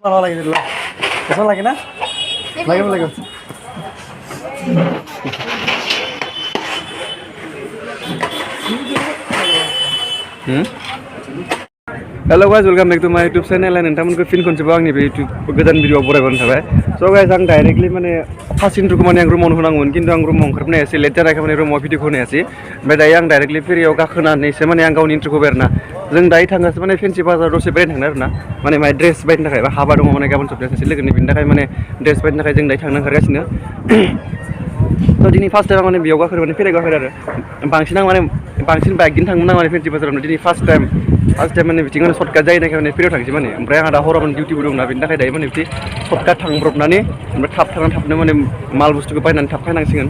ভালো লাগে দিল কেমন লাগে না লাগে লাগে hello guys welcome back to my YouTube channel and नोंथांमोनखौ फिन खनसेबाव आंनि बे यूट्यूब गोदान भिडिअ बरायबानो थाबाय स' गाइस आं डाइरेक्टलि माने फार्स्ट इन्ट्रोखौ माने आं रुमावनो होनांगौमोन खिन्थु आं रुमाव ओंखारनो हायासै लेट जानायखाय माने रुमाव भिडिअखौ होनो हायासै ओमफ्राय दायो आं डाइरेक्टलि फेरियाव गाखोनानैसो माने आं गावनि इन्ट्रोखौ होबाय आरोना जों दायो थांगासिनो माने फेन्सि बाजाराव दसे बेरायनो थांनो आरोना माने माय ड्रेस बायनो थाखाय हाबा दङ माने गाबोन सप्तायाव सासे लोगोनि बिनि थाखाय माने ड्रेस बायनो थाखाय जों दायो थांनो ओंखारगासिनो स' दिनै फार्स्ट टाइम माने बेयाव गाखोनो माने फेराइयाव गाखोदो आरो बांसिन बाइकजों थांनो नाङा माने फेन्सि बाजाराव दिनै फार्स्ट टाइम माने बिथिं माने सर्टकाट जाहैनायखाय माने फेराइयाव थांसै माने ओमफ्राय आंहा दा हराव माने डिउटिबो दंना बेनि थाखाय दायो माने बिदि सर्टकाट थांब्रबनानै ओमफ्राय थाब थांनानै थाबनो माने माल बुस्थुखौ बायनानै थाब फैनांसिगोन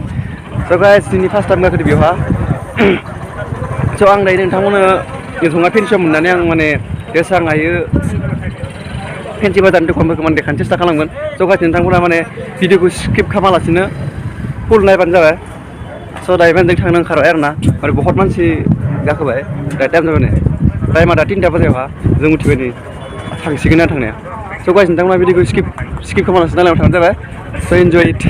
स' गाइस दिनै फार्स्ट टाइम गाखोदो बेयावहा स' आं दायो नोंथांमोननो जङा फेन्सियाव मोननानै आं माने जेसां हायो फेन्सि बाजारनि दखानफोरखौ माने देखायनो सेस्था खालामगोन स' गाइस नोंथांमोना माने भिडिअखौ स्किप खालामालासिनो फुल नायबानो जाबाय स' दायो माने जों थांनो ओंखारबाय आरोना माने बहुत मानसि गाखोबाय दा टाइम जाबाय टाइमा दा 3टा बाजायावहा जों उथिबाय नै थांसिगोन आरो थांनाया स' गाइस नोंथांमोना भिडिअखौ स्किप खालामालासिनो नायलांबाय थाबानो जाबाय स' इन्जय इट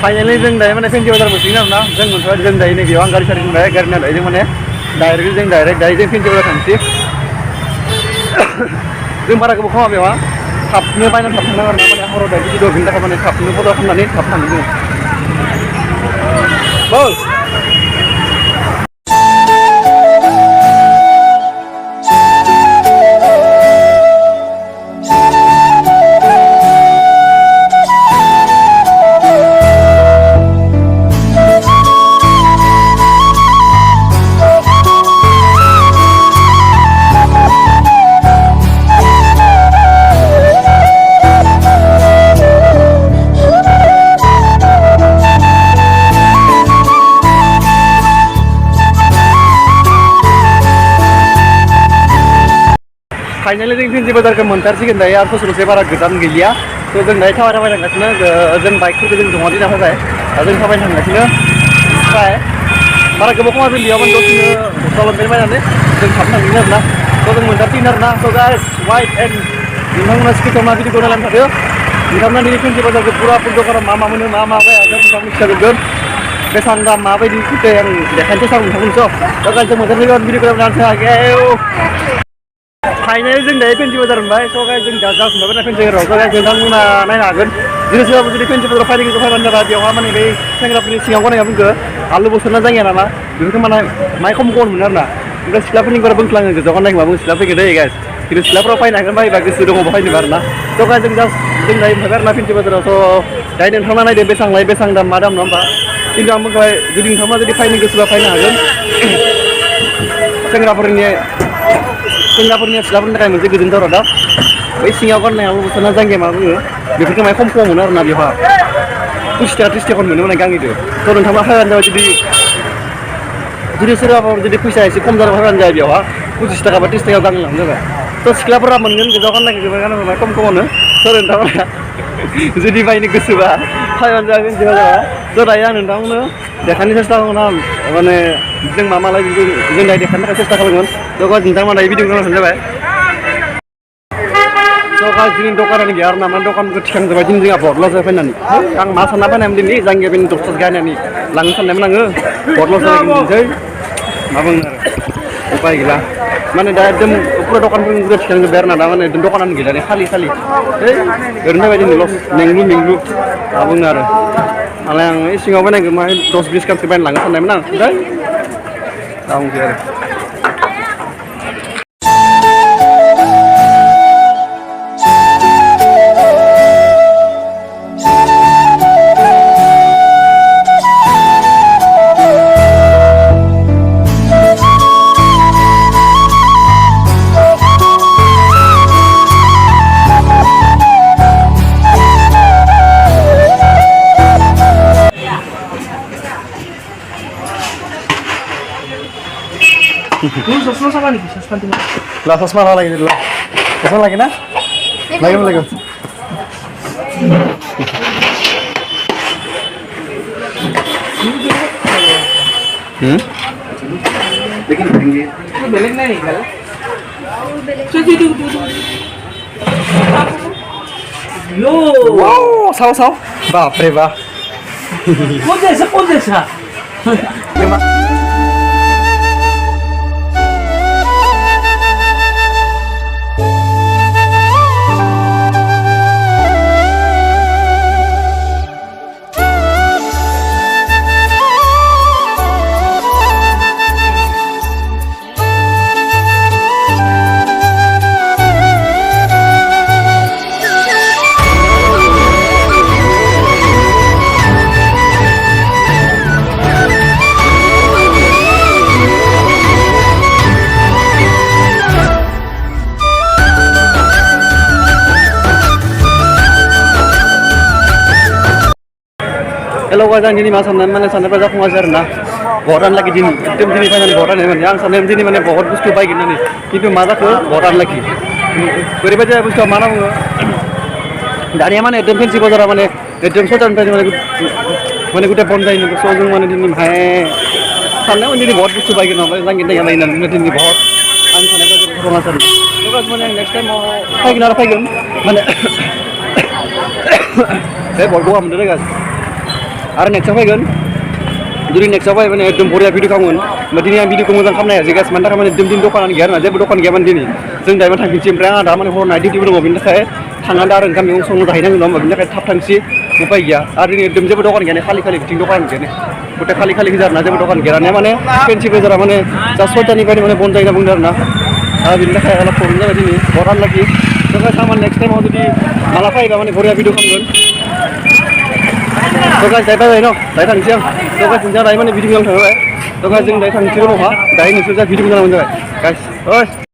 फाइनाली जों दायो माने फेन्सि बाजार मोनसिगोन आरोना जों मोनथ'बाय जों दायो नैबेयाव आं गारि सारि बुंबाय गारि नालाय जों माने डाइरेक्टलि जों दायो जों फेन्सि बाजार थांसै जों बारा गोबाव खालामा बेयावहा थाबनो बायनानै थाब थांनांगौ आरोना माने हराव दायो भिडिअ बिनि थाखाय माने थाबनो फट' खालामनानै थाब थांनो जों बल फाइनाली जों फेन्सि बाजारखौ मोनथारसिगोन दायो आरो ससे बारा गोजान गैलिया थ' जों दायो थाबायना थांगासिनो जों बाइकफोरखौ जों जमा दोनना फैबाय दा जों थाबायनो थांगासिनो ओमफ्राय बारा गोबाव खमा जों बेयाव दसेनो गस्ला लंपेन्ट बायनानै जों थाब थांगोन आरोना थ' जों मोनथारसिगोन आरोना थ' गाइस वाइट एन्ड नोंथांमोना स्किप खालामना भिडिअखौ नायनानै थादो नोंथांमोना दिनै फेन्सि बाजारखौ पुरा फुल दखानाव मा मोनो मा बाया जों नोंथांमोन मिथिखाजोबगोन बेसां दाम माबायदि फैथाय आं देखायनोसै सार नोंथांमोनखौ थ' गाइस जों मोजां भिडिअखौ नायनानै थागोन फाइनाल जों दायो फेन्सि बाजार मोनबाय स' गाइस जों दा जाफिनबाय फेन्सि बाजाराव स' गाइस नोंथांमोना नायनो हागोन जुदि सोरबाबो जुदि फेन्सि बाजाराव फायनो गोसो फायबानो जाबाय बेवहा माने बै सेंग्राफोरनि सिङाव गनाया बुंखो आलु बोसोरना जायो नामा बेफोरखौ माने माइ खम मोनो आरोना ओमफ्राय सिख्लाफोरनि बारा बुंफ्लाङो गोजाव गाननायखौ बुङो सिख्ला फैगोन दै गाइस खिन्थु सिख्लाफोराव फायनो हागोन बायबा गोसो दङबा फायनोबा आरोना स' गाइस जों जास्ट जों दायो मोनबाय आरोना फेन्सि बाजाराव स' दायो नोंथांमोना नायदो बेसेबां लायो बेसेबां दाम मा दाम नङा होमबा खिन्थु आं बुंबाय जुदि नोंथांमोना जुदि फायनो गोसोबा फायनो हागोन सेंग्राफोरनि सिख्लाफोरनि थाखाय मोनसे गोजोनथाव रादाब बै सिङाव गाननाय आलु बोसोरना जांगिया मा बुङो बेफोरखौ माय खम मोनो आरोना बेवहा 20 टाका 30 टाका मोनो माने गांनैदो थ' नोंथांमोना फायबानो जाबाय जुदि सोरबाफोर जुदि फैसा एसे खम जाबा फायबानो जाबाय बेवहा 25 टाका बा 30 टाका गांनै लांबानो जाबाय थ' सिख्लाफोरा मोनगोन गोजाव गाननायखौ गोबां गानोबा खम खमावनो थ' नोंथांमोना जुदि बायनो गोसोबा फायबानो जागोन जेबो जाबा थ' दायो आं नोंथांमोननो देखायनो सेस्था खालामगोन माने जों मा मालाय जों दायो देखायनो थाखाय सेस्था खालामगोन थ' गाइस नोंथांमोना दायो भिडिअ खालामनो जाबाय स' गाइस दिनै दखानानो गैया आरो ना माने दखानखौ थिखांजोब्बाय दिनै जोंहा बरल'सो फैनानै आं मा सानना फैनायमोन दिनै जांगिया बेनि दसथासो गायनानै लांनो साननायमोन आङो बरल'सो दिनैसै मा बुंनो आरो उपाय गैला माने दा एकदम पुरा दखानफोरखौ थिखांजोब्बाय आरो ना दा माने दखानानो गैला खालि है ओरैनो जाबाय दिनै लस मेंग्लु मा बुंनो आरो मालाय आं ओइ सिङाव बायनायखौ माहाय 10-20 कापसो बायना लांनो साननायमोन आं दा बुंसै आरो Lah sasma lagi dulu. Sasma lagi na? Lagi. Bikin tinggi. Belek nahi kal. Yo. Wow, saw. Baapre bap. Kौन जैसा? Hello guys, ini mas mana sana pada aku ngajar na, boran lagi jini, tim jini final boran ini, yang sana jini mana bohor bustu baik ini, itu masa ke boran lagi, berbagai bustu mana bunga, dari mana tim fancy bazar mana, tim sojan fancy mana kita bondai ini, sojung mana jini hai, sana jini bohor bustu baik ini, lagi kita yang lain nanti jini bohor, an sana pada aku ngajar, so guys mana next time mau pakai mana, bohor gua mana guys. आरो next फैगोन जुदि next फैबाय माने एकदम बरिया video खालामगोन दिनै आं भिडिअखौ मोजां खालामनो हायासै गाइस मानि थाखाय माने दिन दखानानो गैया आरोना जेबो दखान गैयामोन दिनै जों दायो थांफिनसै ओमफ्राय आंहा दा माने हर नाइट डिउटिबो दङ बेनि थाखाय थांनानै दा आरो ओंखाम मैगं संनो जाहैनांगौ नङा होमबा बेनि थाखाय थाब थांसै उपाय गैया आरो दिनै एकदम जेबो दखान गैया खालि बिथिं दखान गैया गथे खालि गोजा आरोना जेबो दखान गैया माने फेन्सि बाजारा माने जा 6टानिफ्रायनो माने बन्द जायो होनना बुंदों आरोना दा बेनि थाखाय अलप प्रब्लेम जाबाय दिनै बरान लागि थ' गाइस नेक्स्ट टाइमाव जुदि माला फैबा माने बरिया भिडिअ खालामगोन थ' गाइस दायो बाय न' दायो थांसै आं थ' गाइस नोंथाङा दायो माने भिडिअ खालामनो थांबाय थ' गाइस जों दायो थांसै न'हा दायो नोंसोर जा भिडिअ खालामनो जाबाय गाइस